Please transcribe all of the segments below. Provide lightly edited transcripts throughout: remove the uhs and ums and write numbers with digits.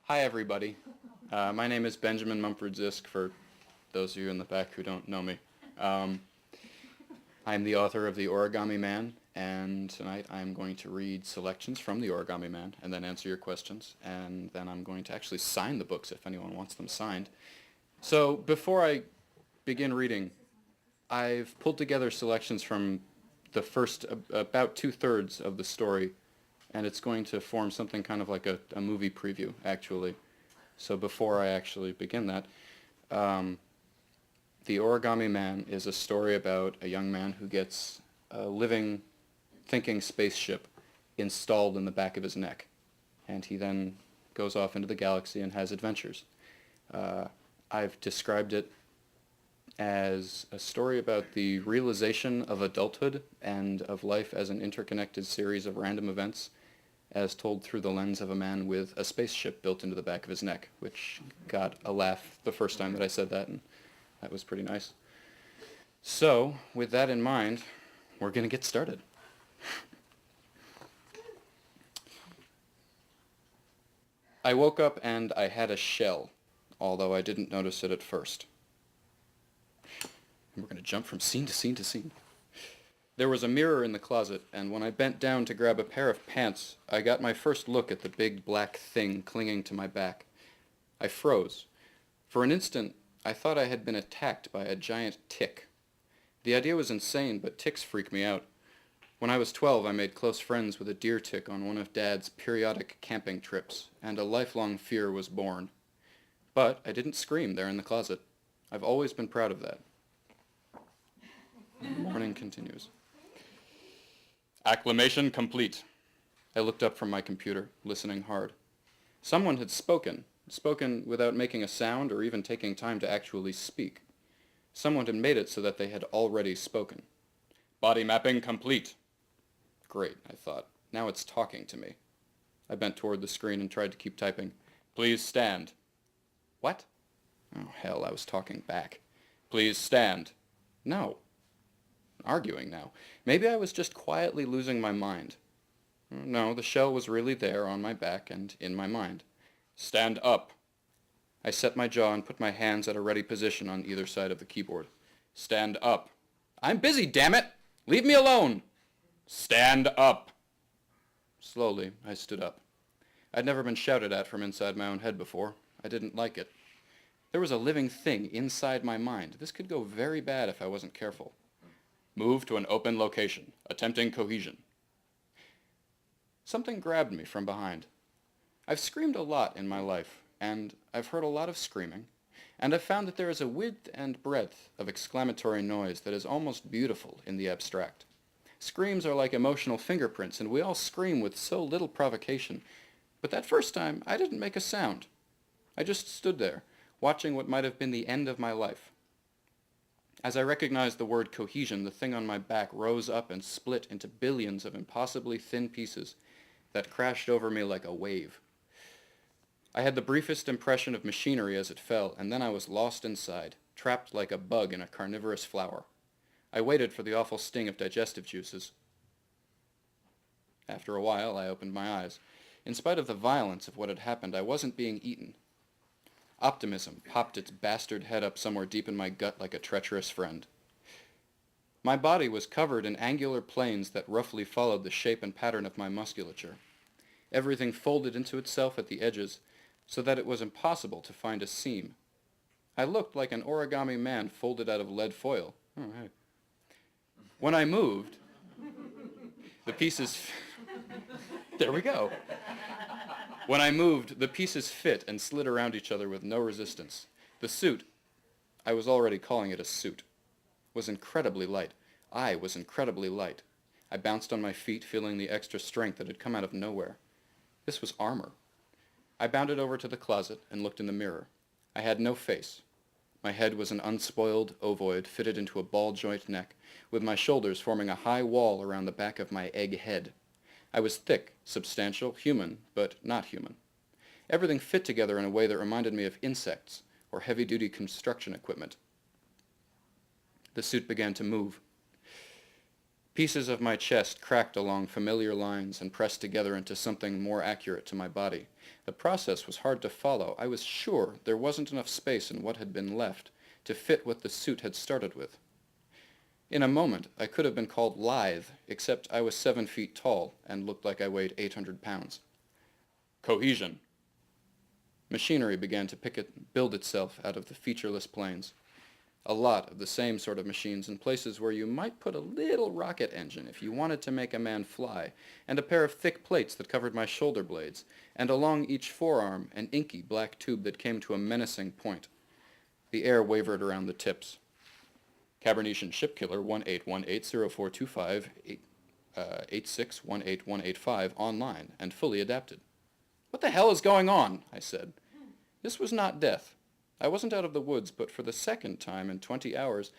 Hi, everybody. My name is Benjamin Mumford Zisk, for those of you in the back who don't know me. I'm the author of The Origami Man, and tonight I'm going to read selections from The Origami Man and then answer your questions, and then I'm going to actually sign the books if anyone wants them signed. So before I begin reading, I've pulled together selections from the first, about two-thirds of the story, and it's going to form something kind of like a movie preview, actually. So before I actually begin that, The Origami Man is a story about a young man who gets a living, thinking spaceship installed in the back of his neck, and he then goes off into the galaxy and has adventures. I've described it as a story about the realization of adulthood and of life as an interconnected series of random events as told through the lens of a man with a spaceship built into the back of his neck, which got a laugh the first time that I said that, and that was pretty nice. So, with that in mind, we're going to get started. I woke up and I had a shell, although I didn't notice it at first. And we're going to jump from scene to scene to scene. There was a mirror in the closet, and when I bent down to grab a pair of pants, I got my first look at the big black thing clinging to my back. I froze. For an instant, I thought I had been attacked by a giant tick. The idea was insane, but ticks freak me out. When I was 12, I made close friends with a deer tick on one of Dad's periodic camping trips, and a lifelong fear was born. But I didn't scream there in the closet. I've always been proud of that. The morning continues. Acclimation complete. I looked up from my computer, listening hard. Someone had spoken without making a sound or even taking time to actually speak. Someone had made it so that they had already spoken. Body mapping complete. Great, I thought. Now it's talking to me. I bent toward the screen and tried to keep typing. Please stand. What? Oh, hell, I was talking back. Please stand. No. Arguing now. Maybe I was just quietly losing my mind. No, the shell was really there on my back and in my mind. Stand up. I set my jaw and put my hands at a ready position on either side of the keyboard. Stand up. I'm busy, damn it! Leave me alone! Stand up. Slowly, I stood up. I'd never been shouted at from inside my own head before. I didn't like it. There was a living thing inside my mind. This could go very bad if I wasn't careful. Move to an open location, attempting cohesion. Something grabbed me from behind. I've screamed a lot in my life, and I've heard a lot of screaming, and I've found that there is a width and breadth of exclamatory noise that is almost beautiful in the abstract. Screams are like emotional fingerprints, and we all scream with so little provocation, but that first time I didn't make a sound. I just stood there, watching what might have been the end of my life. As I recognized the word cohesion, the thing on my back rose up and split into billions of impossibly thin pieces that crashed over me like a wave. I had the briefest impression of machinery as it fell, and then I was lost inside, trapped like a bug in a carnivorous flower. I waited for the awful sting of digestive juices. After a while, I opened my eyes. In spite of the violence of what had happened, I wasn't being eaten. Optimism popped its bastard head up somewhere deep in my gut like a treacherous friend. My body was covered in angular planes that roughly followed the shape and pattern of my musculature. Everything folded into itself at the edges, so that it was impossible to find a seam. I looked like an origami man folded out of lead foil. Oh, hey. When I moved, the pieces... There we go. When I moved, the pieces fit and slid around each other with no resistance. The suit, I was already calling it a suit, was incredibly light. I was incredibly light. I bounced on my feet, feeling the extra strength that had come out of nowhere. This was armor. I bounded over to the closet and looked in the mirror. I had no face. My head was an unspoiled ovoid fitted into a ball-joint neck, with my shoulders forming a high wall around the back of my egg head. I was thick, substantial, human, but not human. Everything fit together in a way that reminded me of insects or heavy-duty construction equipment. The suit began to move. Pieces of my chest cracked along familiar lines and pressed together into something more accurate to my body. The process was hard to follow. I was sure there wasn't enough space in what had been left to fit what the suit had started with. In a moment, I could have been called lithe, except I was 7 feet tall and looked like I weighed 800 pounds. Cohesion. Machinery began to build itself out of the featureless plains. A lot of the same sort of machines in places where you might put a little rocket engine if you wanted to make a man fly, and a pair of thick plates that covered my shoulder blades, and along each forearm an inky black tube that came to a menacing point. The air wavered around the tips. Cabernetian Shipkiller 1818-0425-86-18185 online and fully adapted. What the hell is going on? I said. This was not death. I wasn't out of the woods, but for the second time in 20 hours,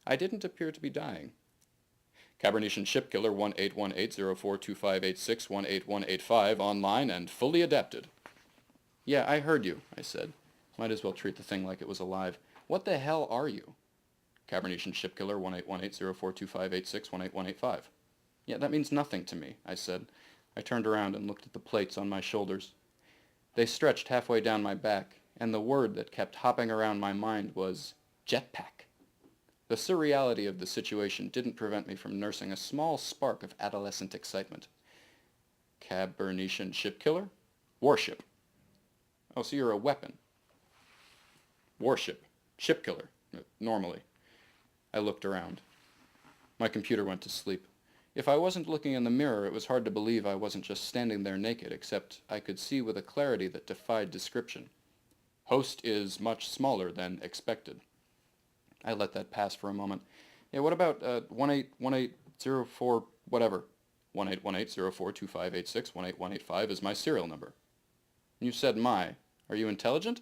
I didn't appear to be dying. Cabernetian Shipkiller 1818-0425-86-18185 online and fully adapted. Yeah, I heard you, I said. Might as well treat the thing like it was alive. What the hell are you? Cabernetian Shipkiller 1818-0425-86-18185. Yeah, that means nothing to me, I said. I turned around and looked at the plates on my shoulders. They stretched halfway down my back, and the word that kept hopping around my mind was jetpack. The surreality of the situation didn't prevent me from nursing a small spark of adolescent excitement. Cabernetian Shipkiller? Warship. Oh, so you're a weapon. Warship. Shipkiller. Normally. I looked around. My computer went to sleep. If I wasn't looking in the mirror, it was hard to believe I wasn't just standing there naked, except I could see with a clarity that defied description. Host is much smaller than expected. I let that pass for a moment. Yeah, what about 181804 whatever? 1818-0425-86-18185 is my serial number. You said my. Are you intelligent?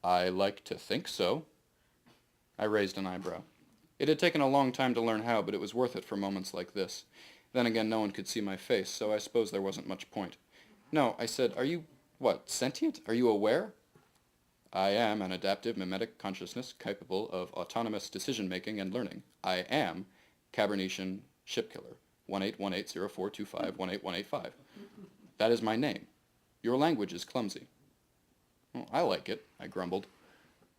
I like to think so. I raised an eyebrow. It had taken a long time to learn how, but it was worth it for moments like this. Then again, no one could see my face, so I suppose there wasn't much point. No, I said, are you, what, sentient? Are you aware? I am an adaptive mimetic consciousness capable of autonomous decision-making and learning. I am Cabernetian Shipkiller, 1818-0425-18185. That is my name. Your language is clumsy. Well, I like it, I grumbled.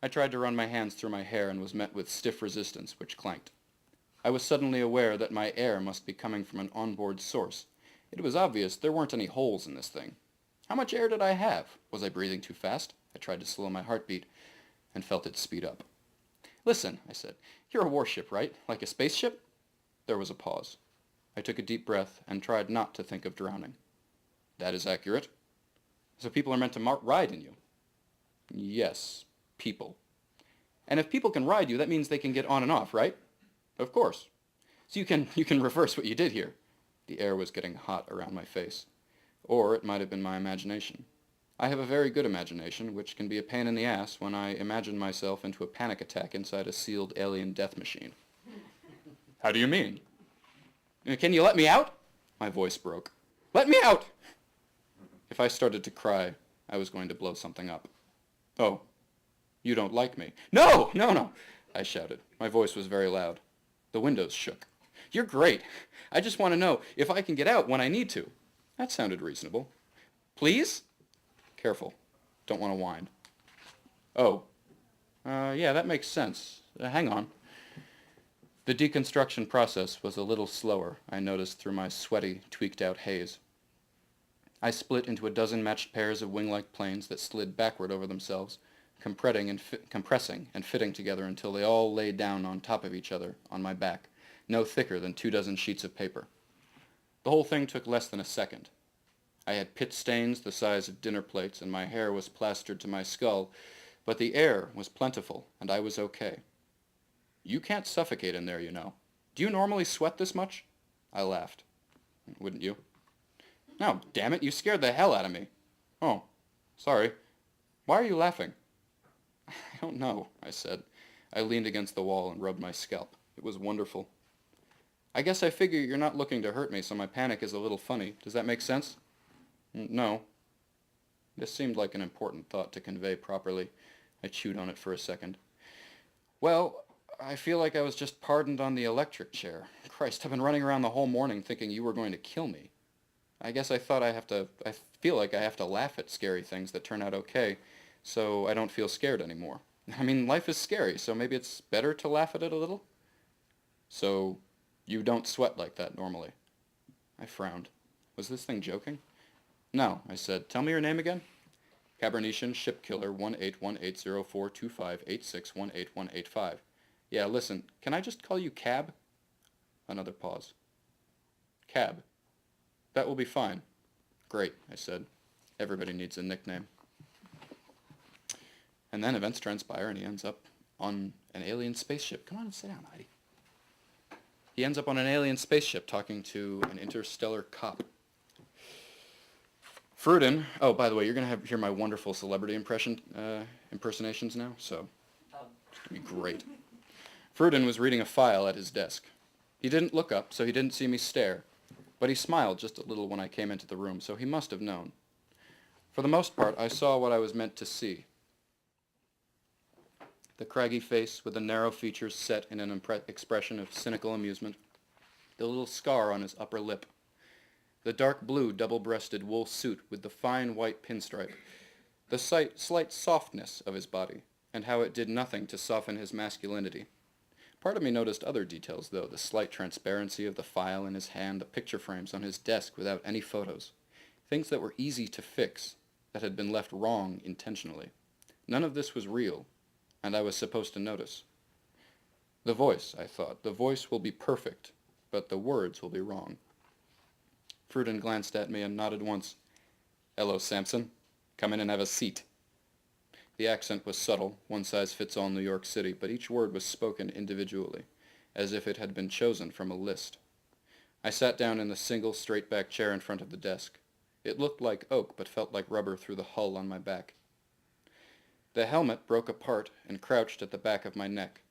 I tried to run my hands through my hair and was met with stiff resistance, which clanked. I was suddenly aware that my air must be coming from an onboard source. It was obvious there weren't any holes in this thing. How much air did I have? Was I breathing too fast? I tried to slow my heartbeat and felt it speed up. Listen, I said, you're a warship, right? Like a spaceship? There was a pause. I took a deep breath and tried not to think of drowning. That is accurate. So people are meant to ride in you? Yes, people. And if people can ride you, that means they can get on and off, right? Of course. So you can reverse what you did here. The air was getting hot around my face. Or it might have been my imagination. I have a very good imagination, which can be a pain in the ass when I imagine myself into a panic attack inside a sealed alien death machine. How do you mean? Can you let me out? My voice broke. Let me out! If I started to cry, I was going to blow something up. Oh, you don't like me. No, no, no, I shouted. My voice was very loud. The windows shook. You're great. I just want to know if I can get out when I need to. That sounded reasonable. Please? Careful. Don't want to whine. Oh. Yeah, that makes sense. Hang on. The deconstruction process was a little slower, I noticed through my sweaty, tweaked-out haze. I split into a dozen matched pairs of wing-like planes that slid backward over themselves, compressing and fitting together until they all lay down on top of each other on my back, no thicker than 24 sheets of paper. The whole thing took less than a second. I had pit stains the size of dinner plates, and my hair was plastered to my skull, but the air was plentiful, and I was okay. You can't suffocate in there, you know. Do you normally sweat this much? I laughed. Wouldn't you? No, damn it, you scared the hell out of me. Oh, sorry. Why are you laughing? I don't know, I said. I leaned against the wall and rubbed my scalp. It was wonderful. I guess I figure you're not looking to hurt me, so my panic is a little funny. Does that make sense? No. This seemed like an important thought to convey properly. I chewed on it for a second. Well, I feel like I was just pardoned on the electric chair. Christ, I've been running around the whole morning thinking you were going to kill me. I guess I feel like I have to laugh at scary things that turn out okay, so I don't feel scared anymore. I mean, life is scary, so maybe it's better to laugh at it a little? So, you don't sweat like that normally. I frowned. Was this thing joking? No, I said. Tell me your name again. Cabernetian Shipkiller 181804258618185. Yeah, listen, can I just call you Cab? Another pause. Cab. That will be fine. Great, I said. Everybody needs a nickname. And then events transpire and he ends up on an alien spaceship. Come on and sit down, Heidi. He ends up on an alien spaceship talking to an interstellar cop. Fruden, oh, by the way, you're going to hear my wonderful celebrity impersonations now, so it's going to be great. Fruden was reading a file at his desk. He didn't look up, so he didn't see me stare, but he smiled just a little when I came into the room, so he must have known. For the most part, I saw what I was meant to see. The craggy face with the narrow features set in an expression of cynical amusement, the little scar on his upper lip, the dark blue double-breasted wool suit with the fine white pinstripe, the slight softness of his body, and how it did nothing to soften his masculinity. Part of me noticed other details, though, the slight transparency of the file in his hand, the picture frames on his desk without any photos, things that were easy to fix, that had been left wrong intentionally. None of this was real, and I was supposed to notice. The voice, I thought, the voice will be perfect, but the words will be wrong. Fruden glanced at me and nodded once. Hello, Samson. Come in and have a seat. The accent was subtle, one-size-fits-all New York City, but each word was spoken individually, as if it had been chosen from a list. I sat down in the single, straight-back chair in front of the desk. It looked like oak, but felt like rubber through the hull on my back. The helmet broke apart and crouched at the back of my neck.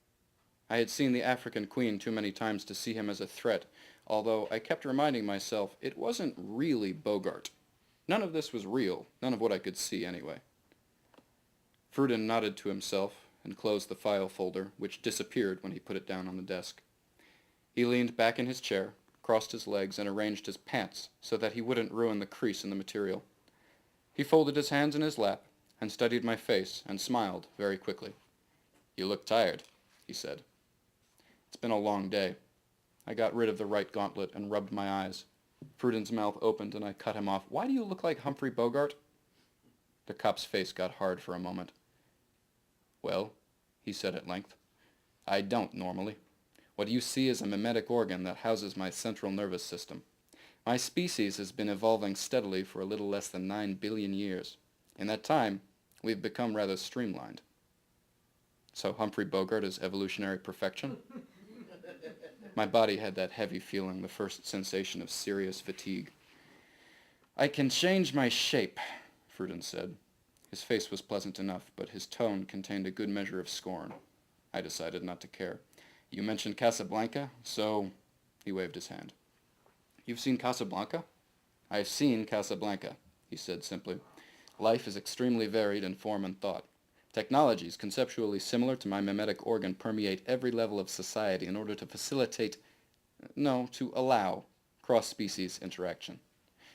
I had seen the African Queen too many times to see him as a threat, although I kept reminding myself it wasn't really Bogart. None of this was real, none of what I could see anyway. Fruden nodded to himself and closed the file folder, which disappeared when he put it down on the desk. He leaned back in his chair, crossed his legs, and arranged his pants so that he wouldn't ruin the crease in the material. He folded his hands in his lap and studied my face and smiled very quickly. You look tired, he said. It's been a long day. I got rid of the right gauntlet and rubbed my eyes. Fruden's mouth opened and I cut him off. Why do you look like Humphrey Bogart? The cop's face got hard for a moment. Well, he said at length, I don't normally. What you see is a mimetic organ that houses my central nervous system. My species has been evolving steadily for a little less than 9 billion years. In that time, we've become rather streamlined. So Humphrey Bogart is evolutionary perfection? My body had that heavy feeling, the first sensation of serious fatigue. I can change my shape, Fruden said. His face was pleasant enough, but his tone contained a good measure of scorn. I decided not to care. You mentioned Casablanca, so... He waved his hand. You've seen Casablanca? I've seen Casablanca, he said simply. Life is extremely varied in form and thought. Technologies conceptually similar to my mimetic organ permeate every level of society in order to to allow cross-species interaction.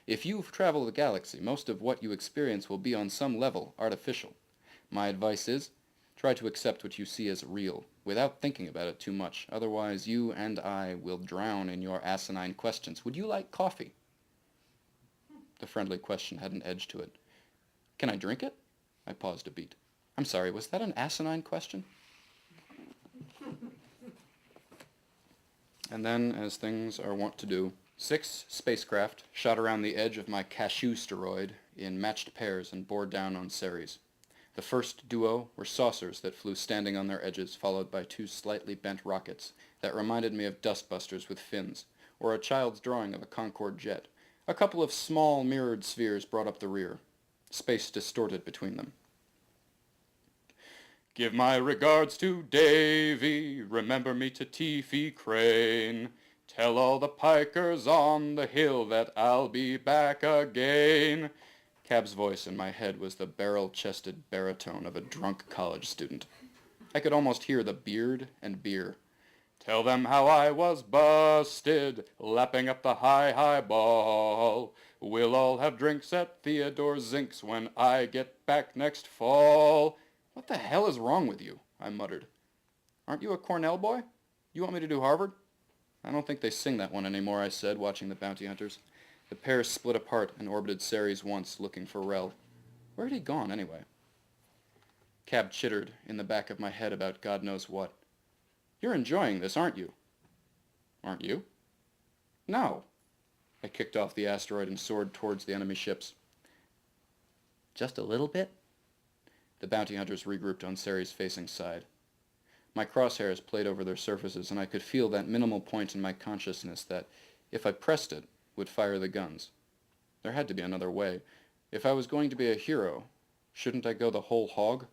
If you travel the galaxy, most of what you experience will be on some level artificial. My advice is, try to accept what you see as real, without thinking about it too much. Otherwise, you and I will drown in your asinine questions. Would you like coffee? The friendly question had an edge to it. Can I drink it? I paused a beat. I'm sorry, was that an asinine question? And then, as things are wont to do, 6 spacecraft shot around the edge of my Cashew steroid in matched pairs and bore down on Ceres. The first duo were saucers that flew standing on their edges, followed by 2 slightly bent rockets that reminded me of dustbusters with fins, or a child's drawing of a Concorde jet. A couple of small mirrored spheres brought up the rear. Space distorted between them. Give my regards to Davy, remember me to Teefy Crane. Tell all the pikers on the hill that I'll be back again. Cab's voice in my head was the barrel-chested baritone of a drunk college student. I could almost hear the beard and beer. Tell them how I was busted, lapping up the high ball. We'll all have drinks at Theodore Zink's when I get back next fall. What the hell is wrong with you? I muttered. Aren't you a Cornell boy? You want me to do Harvard? I don't think they sing that one anymore, I said, watching the bounty hunters. The pair split apart and orbited Ceres once, looking for Rel. Where had he gone, anyway? Cab chittered in the back of my head about God knows what. You're enjoying this, aren't you? Aren't you? No. I kicked off the asteroid and soared towards the enemy ships. Just a little bit? The bounty hunters regrouped on Ceres' facing side. My crosshairs played over their surfaces, and I could feel that minimal point in my consciousness that, if I pressed it, would fire the guns. There had to be another way. If I was going to be a hero, shouldn't I go the whole hog?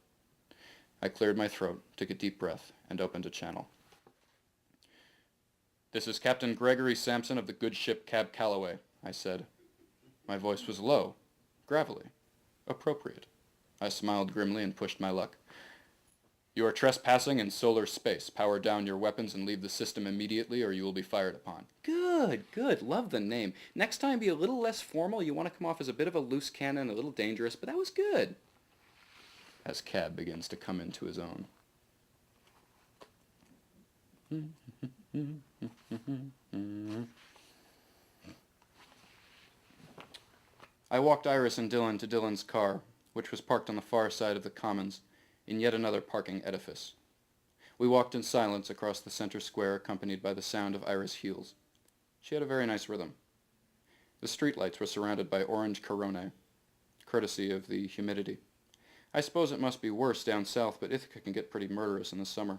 I cleared my throat, took a deep breath, and opened a channel. This is Captain Gregory Sampson of the good ship Cab Calloway, I said. My voice was low, gravelly, appropriate. I smiled grimly and pushed my luck. You are trespassing in solar space. Power down your weapons and leave the system immediately or you will be fired upon. Good, good. Love the name. Next time be a little less formal. You want to come off as a bit of a loose cannon, a little dangerous, but that was good. As Cab begins to come into his own. I walked Iris and Dylan to Dylan's car, which was parked on the far side of the Commons, in yet another parking edifice. We walked in silence across the center square, accompanied by the sound of Iris' heels. She had a very nice rhythm. The streetlights were surrounded by orange coronae, courtesy of the humidity. I suppose it must be worse down south, but Ithaca can get pretty murderous in the summer.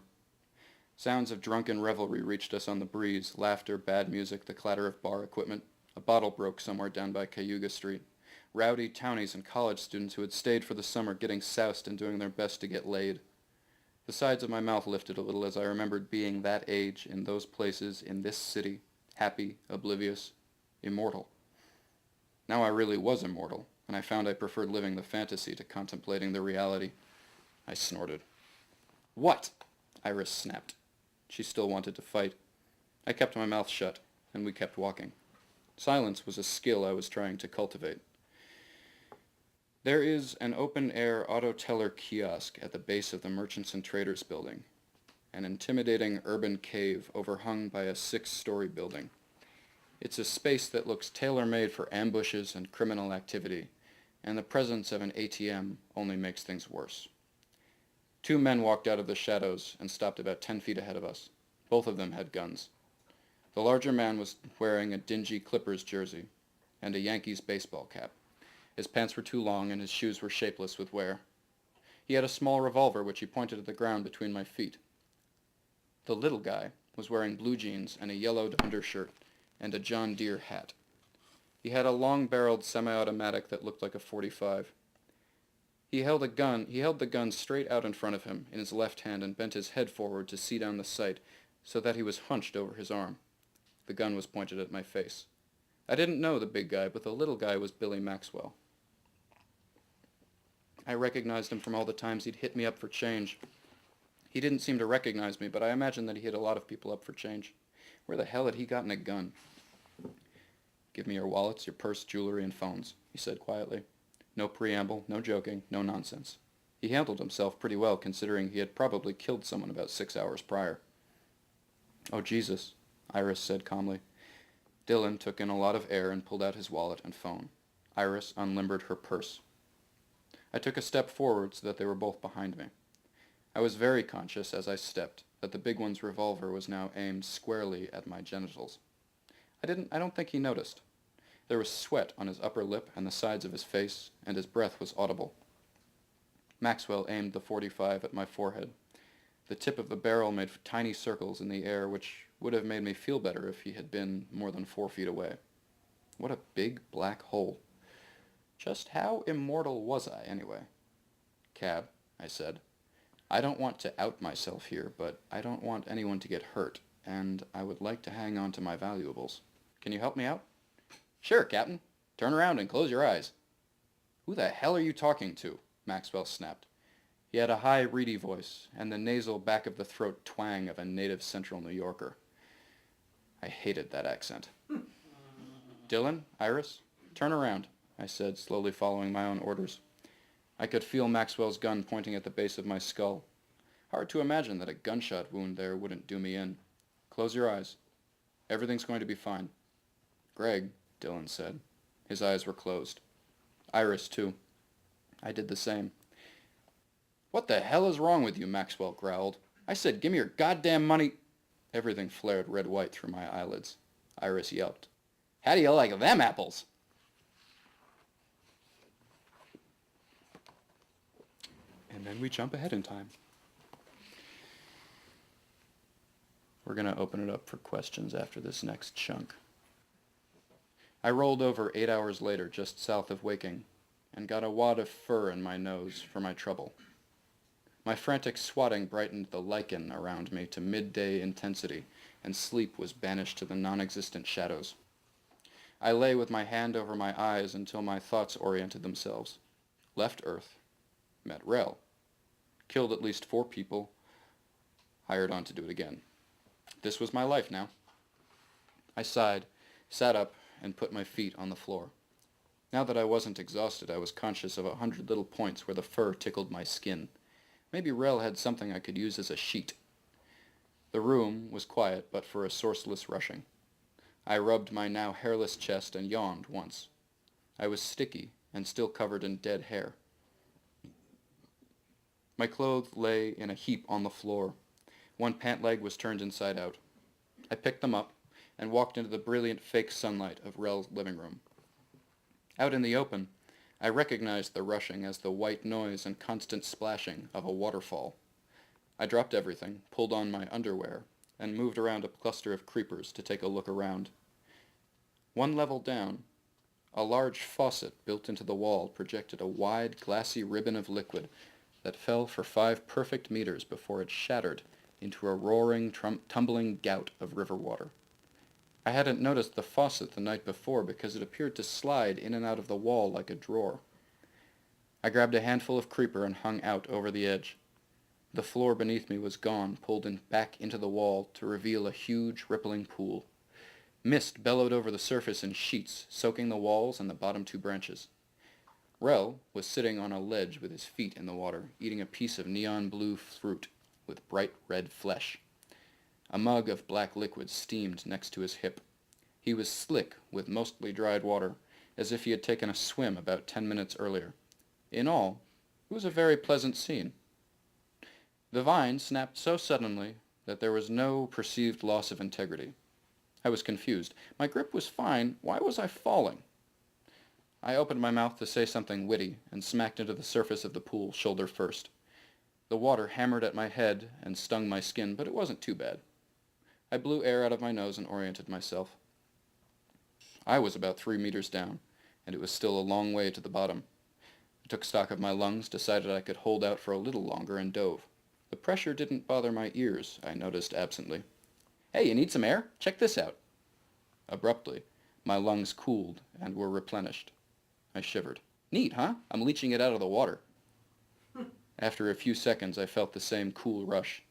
Sounds of drunken revelry reached us on the breeze, laughter, bad music, the clatter of bar equipment. A bottle broke somewhere down by Cayuga Street. Rowdy townies and college students who had stayed for the summer getting soused and doing their best to get laid. The sides of my mouth lifted a little as I remembered being that age, in those places, in this city, happy, oblivious, immortal. Now I really was immortal, and I found I preferred living the fantasy to contemplating the reality. I snorted. What? Iris snapped. She still wanted to fight. I kept my mouth shut, and we kept walking. Silence was a skill I was trying to cultivate. There is an open-air auto-teller kiosk at the base of the Merchants and Traders building, an intimidating urban cave overhung by a 6-story building. It's a space that looks tailor-made for ambushes and criminal activity, and the presence of an ATM only makes things worse. 2 men walked out of the shadows and stopped about 10 feet ahead of us. Both of them had guns. The larger man was wearing a dingy Clippers jersey and a Yankees baseball cap. His pants were too long and his shoes were shapeless with wear. He had a small revolver which he pointed at the ground between my feet. The little guy was wearing blue jeans and a yellowed undershirt and a John Deere hat. He had a long-barreled semi-automatic that looked like a .45. He held the gun straight out in front of him in his left hand and bent his head forward to see down the sight so that he was hunched over his arm. The gun was pointed at my face. I didn't know the big guy, but the little guy was Billy Maxwell. I recognized him from all the times he'd hit me up for change. He didn't seem to recognize me, but I imagine that he hit a lot of people up for change. Where the hell had he gotten a gun? Give me your wallets, your purse, jewelry, and phones, he said quietly. No preamble, no joking, no nonsense. He handled himself pretty well, considering he had probably killed someone about 6 hours prior. Oh, Jesus, Iris said calmly. Dylan took in a lot of air and pulled out his wallet and phone. Iris unlimbered her purse. I took a step forward so that they were both behind me. I was very conscious as I stepped that the big one's revolver was now aimed squarely at my genitals. I don't think he noticed. There was sweat on his upper lip and the sides of his face, and his breath was audible. Maxwell aimed the .45 at my forehead. The tip of the barrel made tiny circles in the air, which would have made me feel better if he had been more than 4 feet away. What a big black hole. Just how immortal was I, anyway? Cab, I said. I don't want to out myself here, but I don't want anyone to get hurt, and I would like to hang on to my valuables. Can you help me out? Sure, Captain. Turn around and close your eyes. Who the hell are you talking to? Maxwell snapped. He had a high, reedy voice, and the nasal back-of-the-throat twang of a native Central New Yorker. I hated that accent. "Dylan, Iris, turn around," I said, slowly following my own orders. I could feel Maxwell's gun pointing at the base of my skull. Hard to imagine that a gunshot wound there wouldn't do me in. "Close your eyes. Everything's going to be fine." "Greg," Dylan said. His eyes were closed. Iris, too. I did the same. "What the hell is wrong with you?" Maxwell growled. "I said give me your goddamn money." Everything flared red-white through my eyelids. Iris yelped. "How do you like them apples?" And then we jump ahead in time. We're going to open it up for questions after this next chunk. I rolled over 8 hours later, just south of Waking, and got a wad of fur in my nose for my trouble. My frantic swatting brightened the lichen around me to midday intensity, and sleep was banished to the non-existent shadows. I lay with my hand over my eyes until my thoughts oriented themselves. Left Earth. Met Rel. Killed at least 4 people. Hired on to do it again. This was my life now. I sighed, sat up, and put my feet on the floor. Now that I wasn't exhausted, I was conscious of 100 little points where the fur tickled my skin. Maybe Rel had something I could use as a sheet. The room was quiet but for a sourceless rushing. I rubbed my now hairless chest and yawned once. I was sticky and still covered in dead hair. My clothes lay in a heap on the floor. One pant leg was turned inside out. I picked them up and walked into the brilliant fake sunlight of Rel's living room. Out in the open, I recognized the rushing as the white noise and constant splashing of a waterfall. I dropped everything, pulled on my underwear, and moved around a cluster of creepers to take a look around. One level down, a large faucet built into the wall projected a wide, glassy ribbon of liquid that fell for 5 perfect meters before it shattered into a roaring, tumbling gout of river water. I hadn't noticed the faucet the night before because it appeared to slide in and out of the wall like a drawer. I grabbed a handful of creeper and hung out over the edge. The floor beneath me was gone, pulled back into the wall to reveal a huge, rippling pool. Mist bellowed over the surface in sheets, soaking the walls and the bottom 2 branches. Rel was sitting on a ledge with his feet in the water, eating a piece of neon blue fruit with bright red flesh. A mug of black liquid steamed next to his hip. He was slick with mostly dried water, as if he had taken a swim about 10 minutes earlier. In all, it was a very pleasant scene. The vine snapped so suddenly that there was no perceived loss of integrity. I was confused. My grip was fine. Why was I falling? I opened my mouth to say something witty and smacked into the surface of the pool, shoulder first. The water hammered at my head and stung my skin, but it wasn't too bad. I blew air out of my nose and oriented myself. I was about 3 meters down, and it was still a long way to the bottom. I took stock of my lungs, decided I could hold out for a little longer, and dove. The pressure didn't bother my ears, I noticed absently. "Hey, you need some air? Check this out." Abruptly, my lungs cooled and were replenished. I shivered. "Neat, huh? I'm leaching it out of the water." After a few seconds, I felt the same cool rush.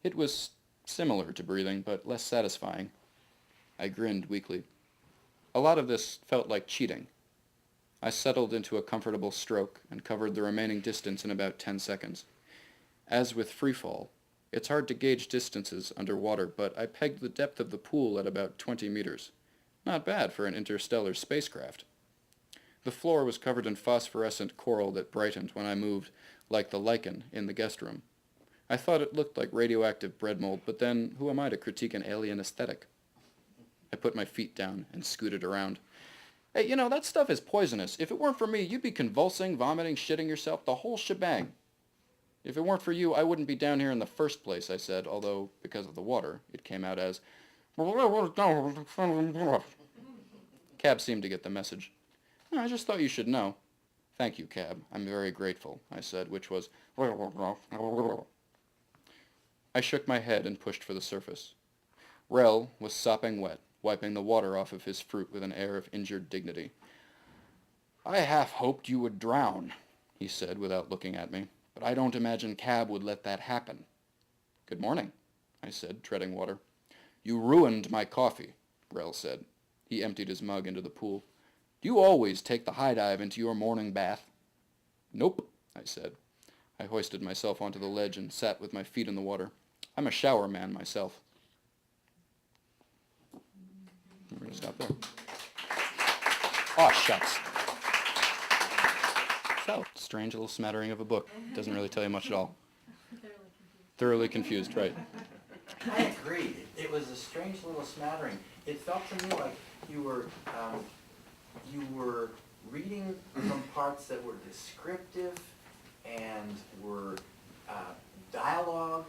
It was similar to breathing, but less satisfying. I grinned weakly. A lot of this felt like cheating. I settled into a comfortable stroke and covered the remaining distance in about 10 seconds. As with freefall, it's hard to gauge distances underwater, but I pegged the depth of the pool at about 20 meters. Not bad for an interstellar spacecraft. The floor was covered in phosphorescent coral that brightened when I moved, like the lichen in the guest room. I thought it looked like radioactive bread mold, but then who am I to critique an alien aesthetic? I put my feet down and scooted around. "Hey, you know, that stuff is poisonous. If it weren't for me, you'd be convulsing, vomiting, shitting yourself, the whole shebang." "If it weren't for you, I wouldn't be down here in the first place," I said, although, because of the water, it came out as... Cab seemed to get the message. "I just thought you should know." "Thank you, Cab. I'm very grateful," I said, which was... I shook my head and pushed for the surface. Rel was sopping wet, wiping the water off of his fruit with an air of injured dignity. "I half hoped you would drown," he said without looking at me. But I don't imagine Cab would let that happen. Good morning, I said, treading water. You ruined my coffee, Rel said. He emptied his mug into the pool. Do you always take the high dive into your morning bath? Nope, I said. I hoisted myself onto the ledge and sat with my feet in the water. I'm a shower man myself. We're going to stop there. Aw, shucks. So, strange little smattering of a book. Doesn't really tell you much at all. Thoroughly confused, right. I agree. It was a strange little smattering. It felt to me like you were reading from parts that were descriptive and were dialogue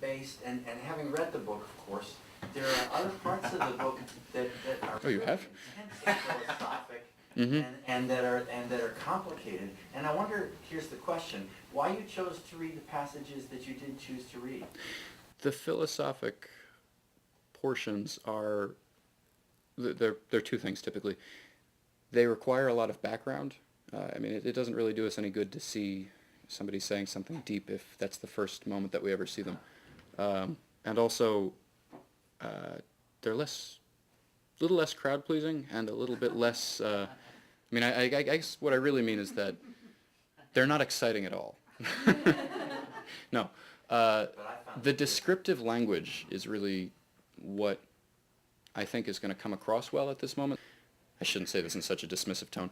based, and having read the book, of course, there are other parts of the book that are Oh, you have? intensely philosophic. Mm-hmm. and that are complicated. And I wonder, here's the question, why you chose to read the passages that you did choose to read? The philosophic portions are, they're two things typically. They require a lot of background. It doesn't really do us any good to see somebody saying something deep if that's the first moment that we ever see them. And also, they're a little less crowd-pleasing and a little bit less, I guess what I really mean is that they're not exciting at all. No. The descriptive language is really what I think is going to come across well at this moment. I shouldn't say this in such a dismissive tone.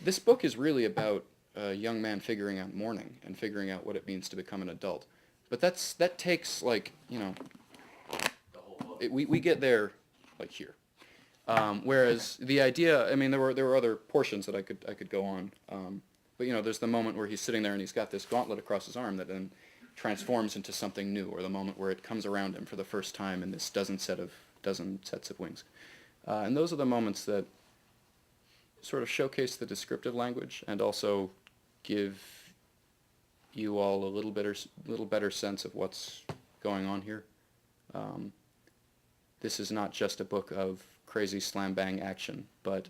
This book is really about a young man figuring out mourning and figuring out what it means to become an adult. But that takes, we get there, here. Whereas the idea, there were other portions that I could go on. But there's the moment where he's sitting there and he's got this gauntlet across his arm that then transforms into something new, or the moment where it comes around him for the first time in this dozen sets of wings. And those are the moments that sort of showcase the descriptive language and also give you all a little better sense of what's going on here. This is not just a book of crazy slam-bang action, but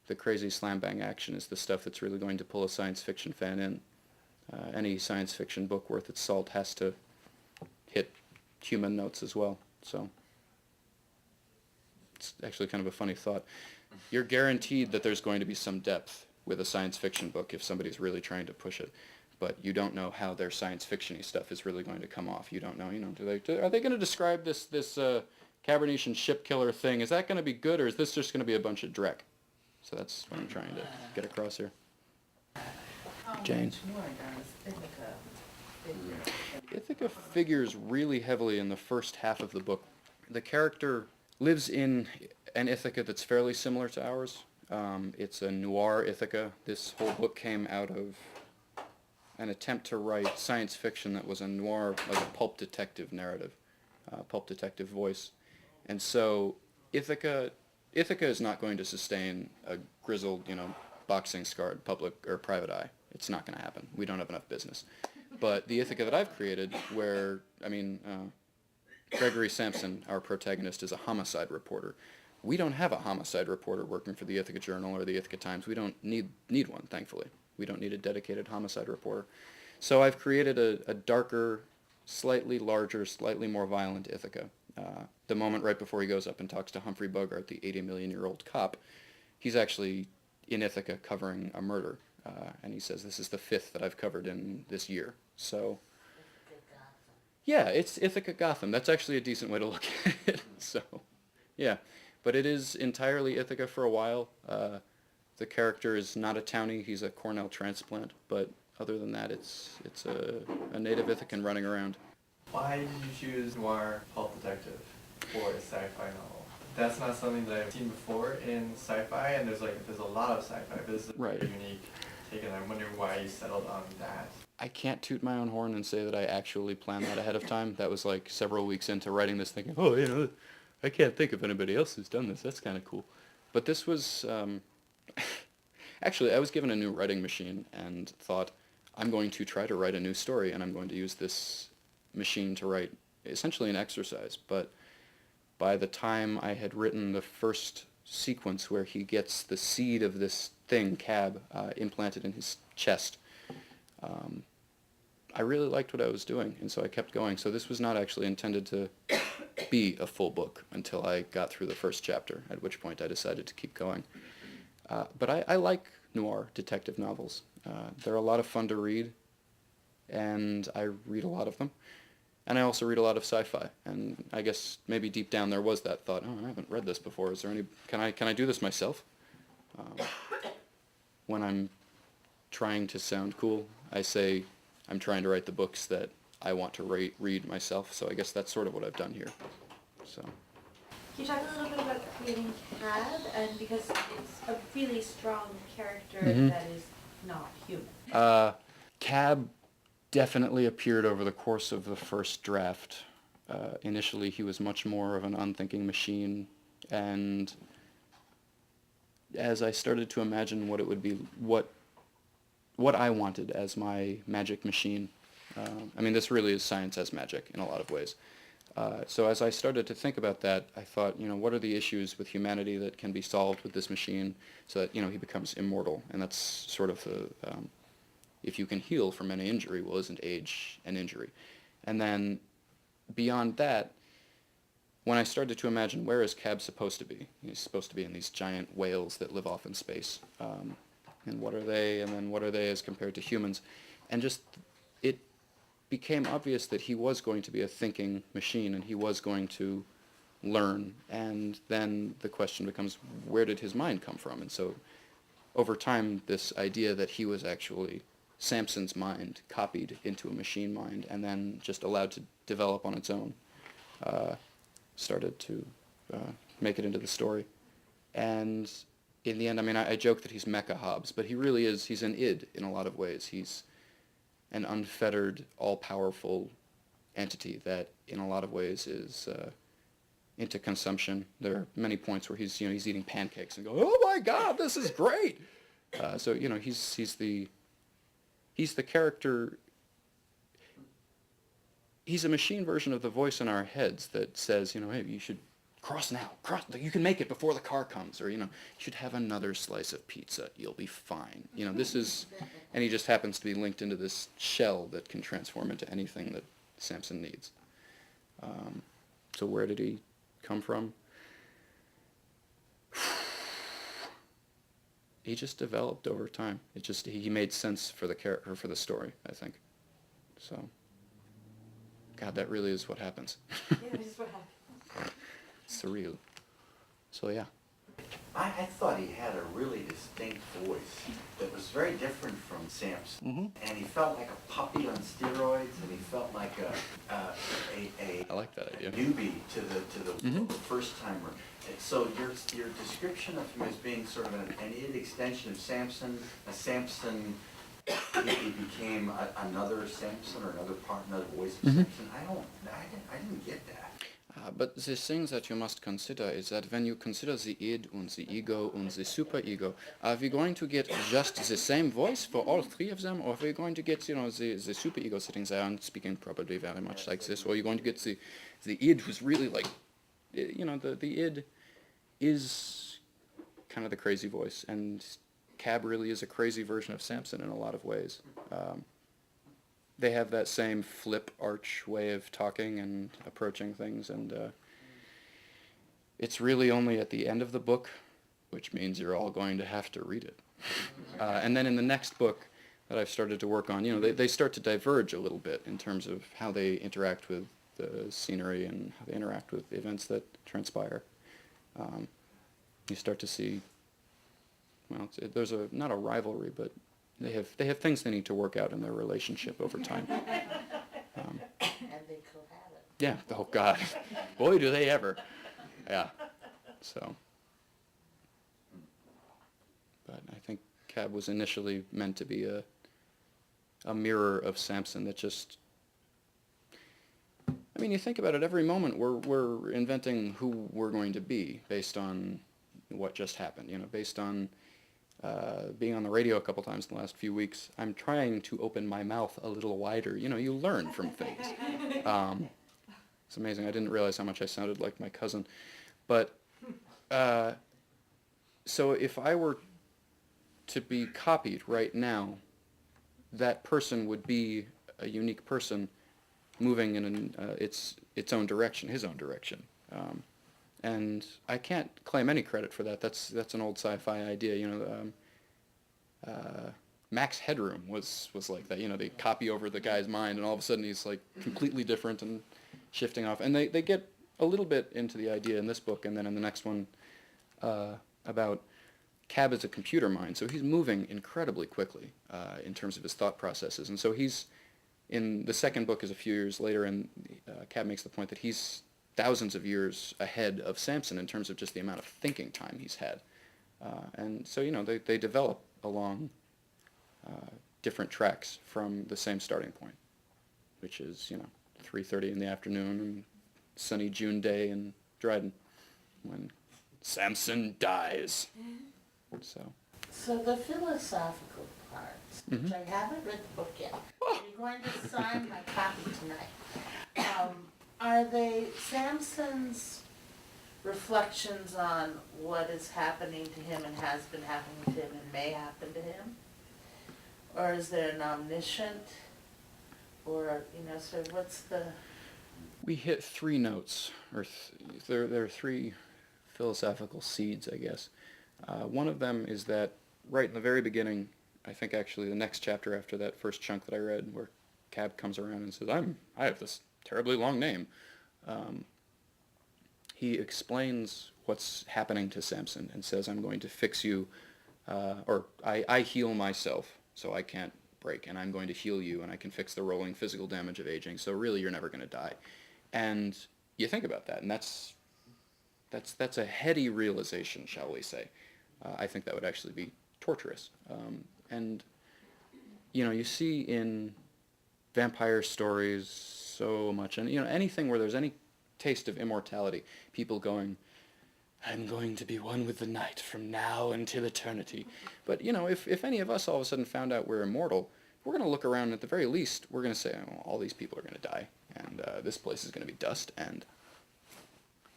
the crazy slam-bang action is the stuff that's really going to pull a science fiction fan in. Any science fiction book worth its salt has to hit human notes as well. So it's actually kind of a funny thought. You're guaranteed that there's going to be some depth with a science fiction book if somebody's really trying to push it, but you don't know how their science fiction-y stuff is really going to come off. You don't know, are they going to describe this Cabernetian ship killer thing? Is that going to be good, or is this just going to be a bunch of dreck? So that's what I'm trying to get across here. Jane. Ithaca figures really heavily in the first half of the book. The character lives in an Ithaca that's fairly similar to ours. It's a noir Ithaca. This whole book came out of an attempt to write science fiction that was a noir, like a pulp detective narrative, pulp detective voice. And so Ithaca is not going to sustain a grizzled, boxing-scarred public or private eye. It's not going to happen. We don't have enough business. But the Ithaca that I've created, where, Gregory Sampson, our protagonist, is a homicide reporter. We don't have a homicide reporter working for the Ithaca Journal or the Ithaca Times. We don't need one, thankfully. We don't need a dedicated homicide reporter. So I've created a darker, slightly larger, slightly more violent Ithaca. The moment right before he goes up and talks to Humphrey Bogart, the 80-million-year-old cop, he's actually in Ithaca covering a murder. And he says, this is the 5th that I've covered in this year. So, yeah, it's Ithaca Gotham. That's actually a decent way to look at it. So, yeah. But it is entirely Ithaca for a while. The character is not a townie. He's a Cornell transplant. But other than that, it's a native Ithacan running around. Why did you choose noir pulp detective for a sci-fi novel? That's not something that I've seen before in sci-fi, and there's a lot of sci-fi, but this is a very unique take, and I'm wondering why you settled on that. I can't toot my own horn and say that I actually planned that ahead of time. That was like several weeks into writing this, thinking, I can't think of anybody else who's done this. That's kind of cool. But this was, actually, I was given a new writing machine and thought, I'm going to try to write a new story, and I'm going to use this machine to write essentially an exercise. But by the time I had written the first sequence where he gets the seed of this thing, Cab, implanted in his chest, I really liked what I was doing, and so I kept going. So this was not actually intended to be a full book until I got through the first chapter, at which point I decided to keep going. But I like noir detective novels. They're a lot of fun to read, and I read a lot of them. And I also read a lot of sci-fi, and I guess maybe deep down there was that thought, oh, I haven't read this before. Is there any, can I do this myself? When I'm trying to sound cool, I say I'm trying to write the books that I want to read myself, so I guess that's sort of what I've done here. So. Can you talk a little bit about creating Cab, and because it's a really strong character that is not human? Cab definitely appeared over the course of the first draft. Initially, he was much more of an unthinking machine, and as I started to imagine what it would be, what I wanted as my magic machine, I mean, this really is science as magic in a lot of ways. So as I started to think about that, I thought, what are the issues with humanity that can be solved with this machine so that, he becomes immortal? And that's sort of the, if you can heal from any injury, well, isn't age an injury? And then beyond that, when I started to imagine where is Cab supposed to be? He's supposed to be in these giant whales that live off in space. And what are they? And then what are they as compared to humans? And just, it became obvious that he was going to be a thinking machine, and he was going to learn. And then the question becomes, where did his mind come from? And so over time, this idea that he was actually Samson's mind copied into a machine mind and then just allowed to develop on its own started to make it into the story. And in the end, I mean, I joke that he's Mecha Hobbes, but he really is, he's an id in a lot of ways. He's an unfettered, all-powerful entity that in a lot of ways is into consumption. There are many points where he's eating pancakes and go, oh my God, this is great! So, he's the character. He's a machine version of the voice in our heads that says, hey, you should cross now. You can make it before the car comes. Or, you should have another slice of pizza. You'll be fine. This is, and he just happens to be linked into this shell that can transform into anything that Samson needs. So where did he come from? He just developed over time. He made sense for the character, for the story, I think. So, God, that really is what happens. Yeah, this is what happened. Surreal. So yeah. I thought he had a really distinct voice that was very different from Samson. Mm-hmm. And he felt like a puppy on steroids, and he felt like I like that idea. a newbie to the first timer. So your description of him as being sort of an id extension of Samson, a Samson, he became another Samson or another voice of Samson. I didn't get that. But the thing that you must consider is that when you consider the id and the ego and the superego, are we going to get just the same voice for all three of them, or are we going to get, the superego sitting there and speaking probably very much like this, or are you going to get the id who's really like, the id is kind of the crazy voice, and Cab really is a crazy version of Samson in a lot of ways. They have that same flip arch way of talking and approaching things, and it's really only at the end of the book, which means you're all going to have to read it. And then in the next book that I've started to work on, they start to diverge a little bit in terms of how they interact with the scenery and how they interact with the events that transpire. You start to see, well, there's not a rivalry, but they have things they need to work out in their relationship over time. And they cohabit. Yeah. Oh God. Boy, do they ever. Yeah. So. But I think Cab was initially meant to be a mirror of Samson that just. I mean, you think about it. Every moment we're inventing who we're going to be based on what just happened. Based on. Being on the radio a couple times in the last few weeks, I'm trying to open my mouth a little wider. You learn from things. It's amazing. I didn't realize how much I sounded like my cousin. But, so if I were to be copied right now, that person would be a unique person moving in its own direction, his own direction. And I can't claim any credit for that. That's an old sci-fi idea, you know. Max Headroom was like that. You know, they copy over the guy's mind, and all of a sudden he's like completely different and shifting off. And they get a little bit into the idea in this book, and then in the next one about Cab as a computer mind. So he's moving incredibly quickly in terms of his thought processes. And so he's, in the second book is a few years later, and Cab makes the point that he's thousands of years ahead of Samson in terms of just the amount of thinking time he's had. And so, you know, they develop along different tracks from the same starting point, which is, you know, 3:30 in the afternoon and sunny June day in Dryden when Samson dies. So the philosophical parts, which I haven't read the book yet, you're going to sign my copy tonight. Are they Samson's reflections on what is happening to him and has been happening to him and may happen to him? Or is there an omniscient? Or, you know, so what's the... We hit three notes, or there are three philosophical seeds, I guess. One of them is that right in the very beginning, I think actually the next chapter after that first chunk that I read, where Cab comes around and says, I have this terribly long name. He explains what's happening to Samson and says, I'm going to fix you, or I heal myself, so I can't break, and I'm going to heal you, and I can fix the rolling physical damage of aging, so really you're never going to die. And you think about that, and that's a heady realization, shall we say. I think that would actually be torturous. And, you know, you see in vampire stories so much, and, you know, anything where there's any taste of immortality, people going, I'm going to be one with the night from now until eternity. But, you know, if any of us all of a sudden found out we're immortal, we're going to look around, at the very least, we're going to say, oh, all these people are going to die, and this place is going to be dust, and...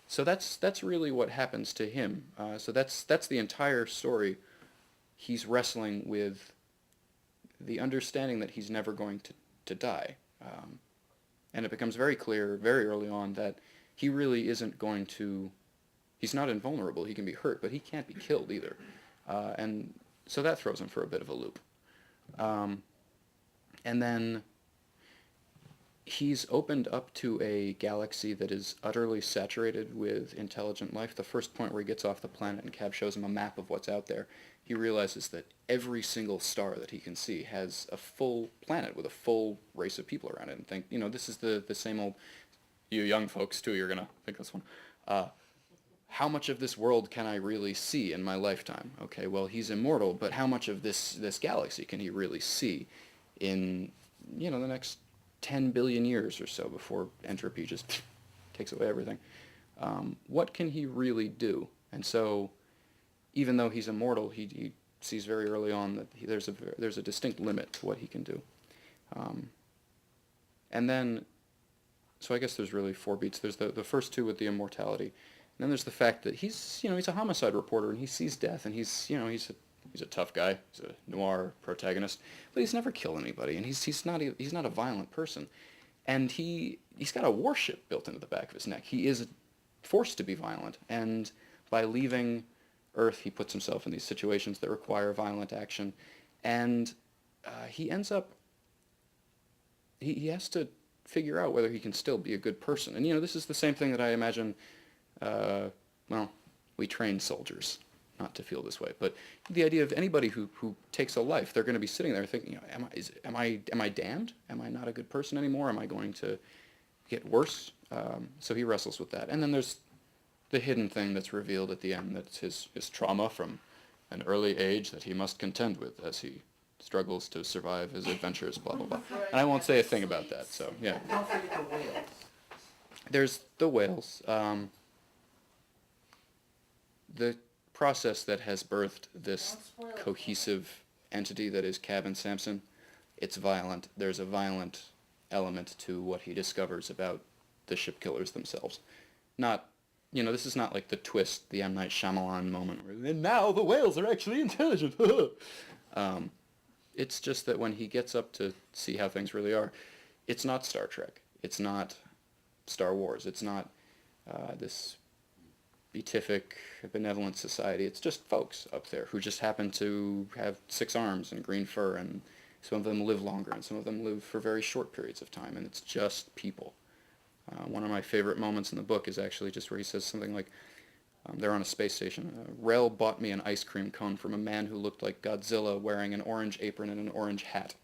So that's really what happens to him. So that's the entire story. He's wrestling with the understanding that he's never going to die. And it becomes very clear very early on that he really isn't going to... He's not invulnerable. He can be hurt, but he can't be killed either. And so that throws him for a bit of a loop. And then he's opened up to a galaxy that is utterly saturated with intelligent life. The first point where he gets off the planet and Cab shows him a map of what's out there, he realizes that every single star that he can see has a full planet with a full race of people around it, and think, you know, this is the same old, you young folks too, you're going to think this one, how much of this world can I really see in my lifetime? Okay, well, he's immortal, but how much of this galaxy can he really see in, you know, the next 10 billion years or so before entropy just takes away everything? What can he really do? And so, even though he's immortal, he sees very early on that there's a distinct limit to what he can do. And then, so I guess there's really four beats. There's the first two with the immortality, and then there's the fact that he's a homicide reporter, and he sees death, and he's a tough guy. He's a noir protagonist, but he's never killed anybody, and he's not a violent person, and he's got a warship built into the back of his neck. He is forced to be violent, and by leaving Earth, he puts himself in these situations that require violent action, and he ends up. He has to figure out whether he can still be a good person, and, you know, this is the same thing that I imagine. Well, we train soldiers not to feel this way, but the idea of anybody who takes a life, they're going to be sitting there thinking, you know, am I damned? Am I not a good person anymore? Am I going to get worse? So he wrestles with that. And then there's the hidden thing that's revealed at the end, that's his trauma from an early age that he must contend with as he struggles to survive his adventures, blah, blah, blah. And I won't say a thing about that, so, yeah. Don't forget the whales. There's the whales. The process that has birthed this cohesive entity that is Cab and Samson, it's violent. There's a violent element to what he discovers about the ship killers themselves. Not, you know, this is not like the twist, the M. Night Shyamalan moment where, and now the whales are actually intelligent. It's just that when he gets up to see how things really are, It's not Star Trek. It's not Star Wars. It's not this beatific, benevolent society. It's just folks up there who just happen to have 6 arms and green fur, and some of them live longer, and some of them live for very short periods of time, and it's just people. One of my favorite moments in the book is actually just where he says something like, they're on a space station. Rel bought me an ice cream cone from a man who looked like Godzilla wearing an orange apron and an orange hat.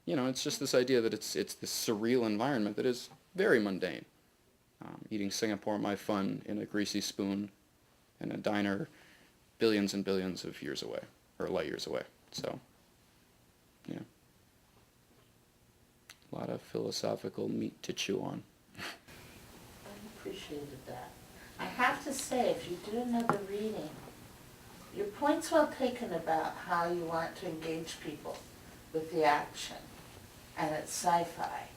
You know, it's just this idea that it's this surreal environment that is very mundane. Eating Singapore my fun in a greasy spoon in a diner billions and billions of years away, or light years away. So, yeah. A lot of philosophical meat to chew on. I appreciated that. I have to say, if you do another reading, your point's well taken about how you want to engage people with the action, and it's sci-fi.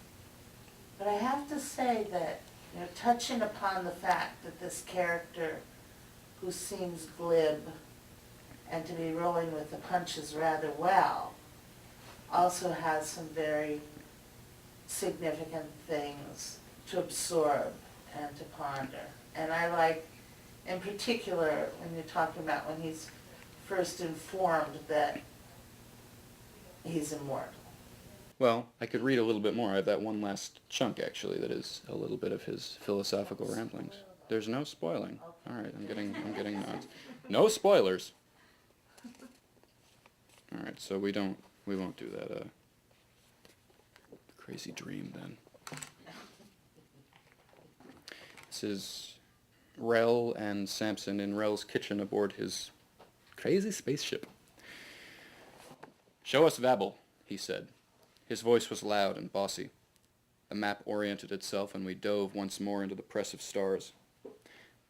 But I have to say that, you know, touching upon the fact that this character who seems glib and to be rolling with the punches rather well also has some very significant things to absorb and to ponder. And I like, in particular, when you're talking about when he's first informed that he's immortal. Well, I could read a little bit more. I have that one last chunk, actually, that is a little bit of his philosophical ramblings. There's no spoiling. All right, I'm getting nods. No spoilers. All right, so we won't do that crazy dream then. This is Rel and Samson in Rel's kitchen aboard his crazy spaceship. "Show us Vabel," he said. His voice was loud and bossy. The map oriented itself, and we dove once more into the press of stars.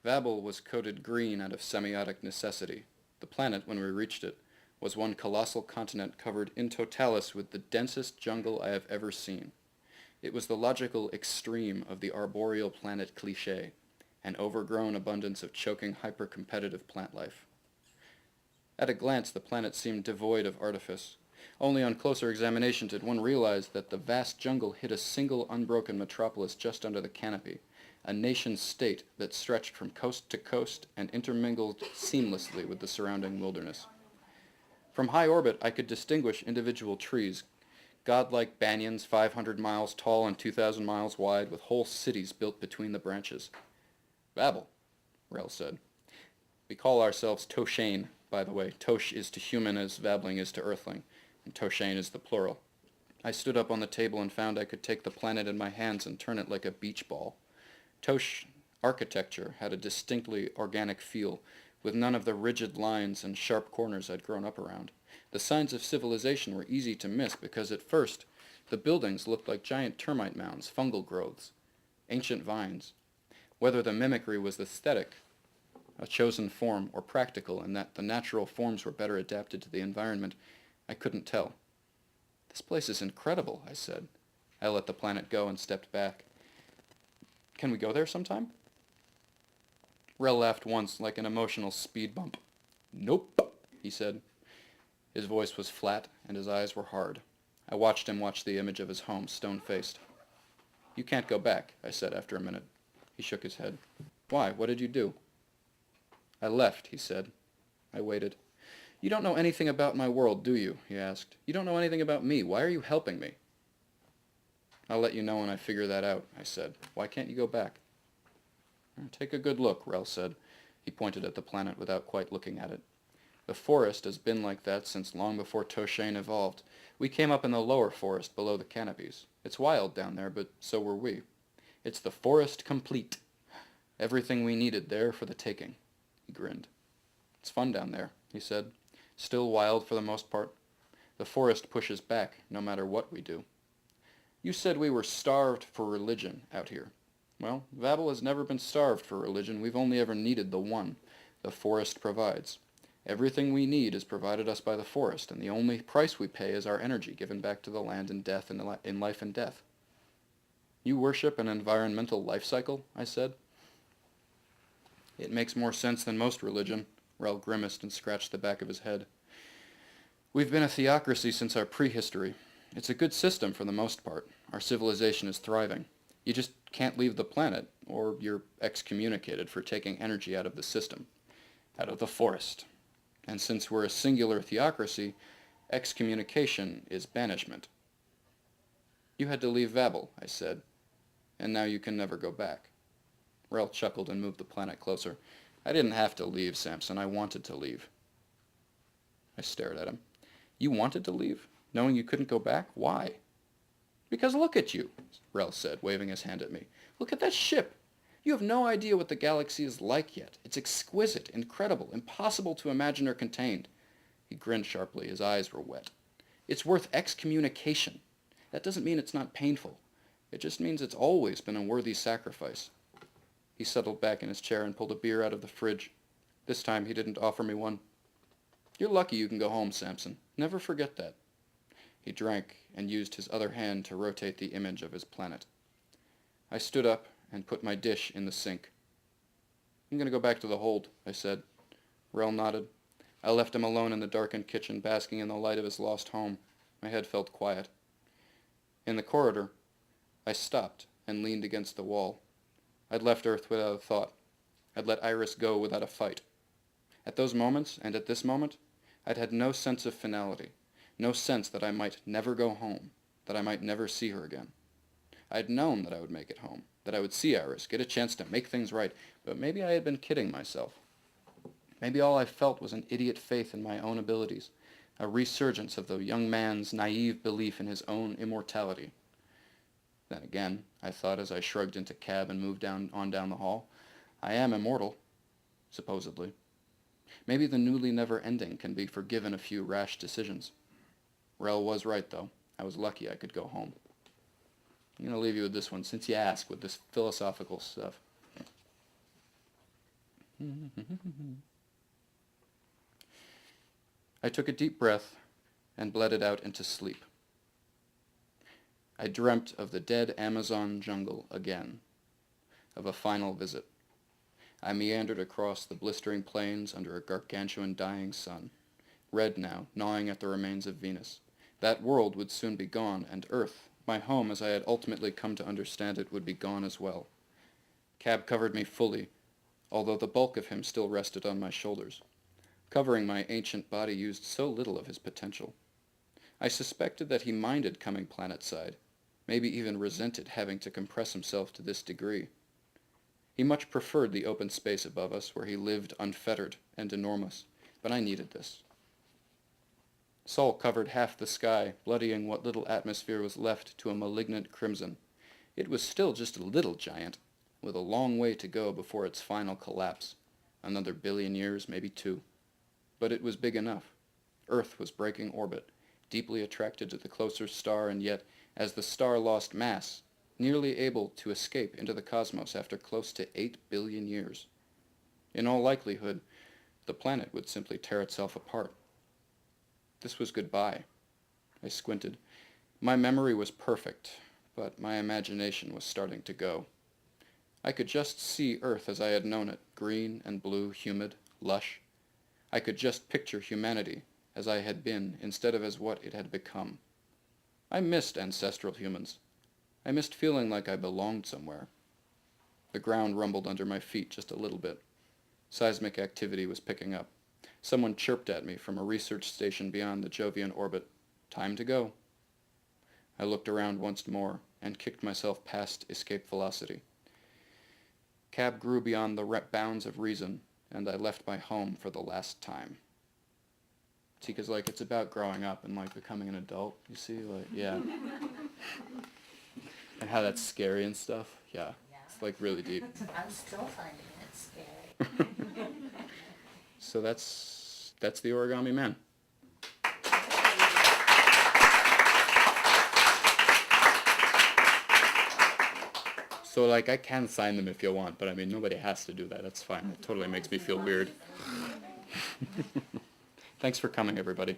Vabel was coated green out of semiotic necessity. The planet, when we reached it, was one colossal continent covered in totalis with the densest jungle I have ever seen. It was the logical extreme of the arboreal planet cliché, an overgrown abundance of choking hyper-competitive plant life. At a glance, the planet seemed devoid of artifice. Only on closer examination did one realize that the vast jungle hid a single unbroken metropolis just under the canopy, a nation-state that stretched from coast to coast and intermingled seamlessly with the surrounding wilderness. From high orbit, I could distinguish individual trees, godlike banyans 500 miles tall and 2,000 miles wide, with whole cities built between the branches. "Vabel," Rel said. "We call ourselves Toshane, by the way. Tosh is to human as Vabling is to earthling, and Toshane is the plural." I stood up on the table and found I could take the planet in my hands and turn it like a beach ball. Tosh architecture had a distinctly organic feel, with none of the rigid lines and sharp corners I'd grown up around. The signs of civilization were easy to miss because at first the buildings looked like giant termite mounds, fungal growths, ancient vines. Whether the mimicry was aesthetic, a chosen form, or practical in that the natural forms were better adapted to the environment, I couldn't tell. "This place is incredible," I said. I let the planet go and stepped back. "Can we go there sometime?" Rel laughed once, like an emotional speed bump. "Nope," he said. His voice was flat, and his eyes were hard. I watched him watch the image of his home, stone-faced. "You can't go back," I said after a minute. He shook his head. "Why? What did you do?" "I left," he said. I waited. "You don't know anything about my world, do you?" he asked. "You don't know anything about me. Why are you helping me?" "I'll let you know when I figure that out," I said. "Why can't you go back?" "Take a good look," Rel said. He pointed at the planet without quite looking at it. "The forest has been like that since long before Toshane evolved. We came up in the lower forest below the canopies. It's wild down there, but so were we. It's the forest complete. Everything we needed there for the taking." He grinned. "It's fun down there," he said. "Still wild for the most part. The forest pushes back, no matter what we do. You said we were starved for religion out here. Well, Vabel has never been starved for religion. We've only ever needed the one. The forest provides. Everything we need is provided us by the forest, and the only price we pay is our energy given back to the land in death and in life and death." "You worship an environmental life cycle?" I said. "It makes more sense than most religion." Rel grimaced and scratched the back of his head. "We've been a theocracy since our prehistory. It's a good system for the most part. Our civilization is thriving. You just can't leave the planet, or you're excommunicated for taking energy out of the system, out of the forest. And since we're a singular theocracy, excommunication is banishment. You had to leave Vabel, I said, and now you can never go back. Rel chuckled and moved the planet closer. I didn't have to leave, Samson. I wanted to leave. I stared at him. You wanted to leave, knowing you couldn't go back? Why? Because look at you, Rel said, waving his hand at me. Look at that ship. You have no idea what the galaxy is like yet. It's exquisite, incredible, impossible to imagine or contain. He grinned sharply. His eyes were wet. It's worth excommunication. That doesn't mean it's not painful. It just means it's always been a worthy sacrifice. He settled back in his chair and pulled a beer out of the fridge. This time he didn't offer me one. You're lucky you can go home, Samson. Never forget that. He drank and used his other hand to rotate the image of his planet. I stood up and put my dish in the sink. I'm going to go back to the hold, I said. Rel nodded. I left him alone in the darkened kitchen, basking in the light of his lost home. My head felt quiet. In the corridor, I stopped and leaned against the wall. I'd left Earth without a thought. I'd let Iris go without a fight. At those moments, and at this moment, I'd had no sense of finality, no sense that I might never go home, that I might never see her again. I'd known that I would make it home, that I would see Iris, get a chance to make things right, but maybe I had been kidding myself. Maybe all I felt was an idiot faith in my own abilities, a resurgence of the young man's naive belief in his own immortality. Then again, I thought as I shrugged into cab and moved down the hall, I am immortal, supposedly. Maybe the newly never-ending can be forgiven a few rash decisions. Rel was right, though. I was lucky I could go home. I'm going to leave you with this one, since you asked, with this philosophical stuff. I took a deep breath and bled it out into sleep. I dreamt of the dead Amazon jungle again, of a final visit. I meandered across the blistering plains under a gargantuan dying sun, red now, gnawing at the remains of Venus. That world would soon be gone, and Earth, my home as I had ultimately come to understand it, would be gone as well. Cab covered me fully, although the bulk of him still rested on my shoulders. Covering my ancient body used so little of his potential. I suspected that he minded coming planet-side, maybe even resented having to compress himself to this degree. He much preferred the open space above us where he lived unfettered and enormous, but I needed this. Sol covered half the sky, bloodying what little atmosphere was left to a malignant crimson. It was still just a little giant, with a long way to go before its final collapse. Another billion years, maybe 2. But it was big enough. Earth was breaking orbit, deeply attracted to the closer star, and yet, as the star lost mass, nearly able to escape into the cosmos after close to 8 billion years. In all likelihood, the planet would simply tear itself apart. This was goodbye. I squinted. My memory was perfect, but my imagination was starting to go. I could just see Earth as I had known it, green and blue, humid, lush. I could just picture humanity as I had been instead of as what it had become. I missed ancestral humans. I missed feeling like I belonged somewhere. The ground rumbled under my feet just a little bit. Seismic activity was picking up. Someone chirped at me from a research station beyond the Jovian orbit. Time to go. I looked around once more and kicked myself past escape velocity. Cab grew beyond the bounds of reason, and I left my home for the last time. See, because, it's about growing up and, becoming an adult, you see? Yeah. And how that's scary and stuff. Yeah. It's, really deep. I'm still finding it scary. So that's the Origami Man. So, I can sign them if you want, but, nobody has to do that. That's fine. It totally makes me feel weird. Thanks for coming, everybody.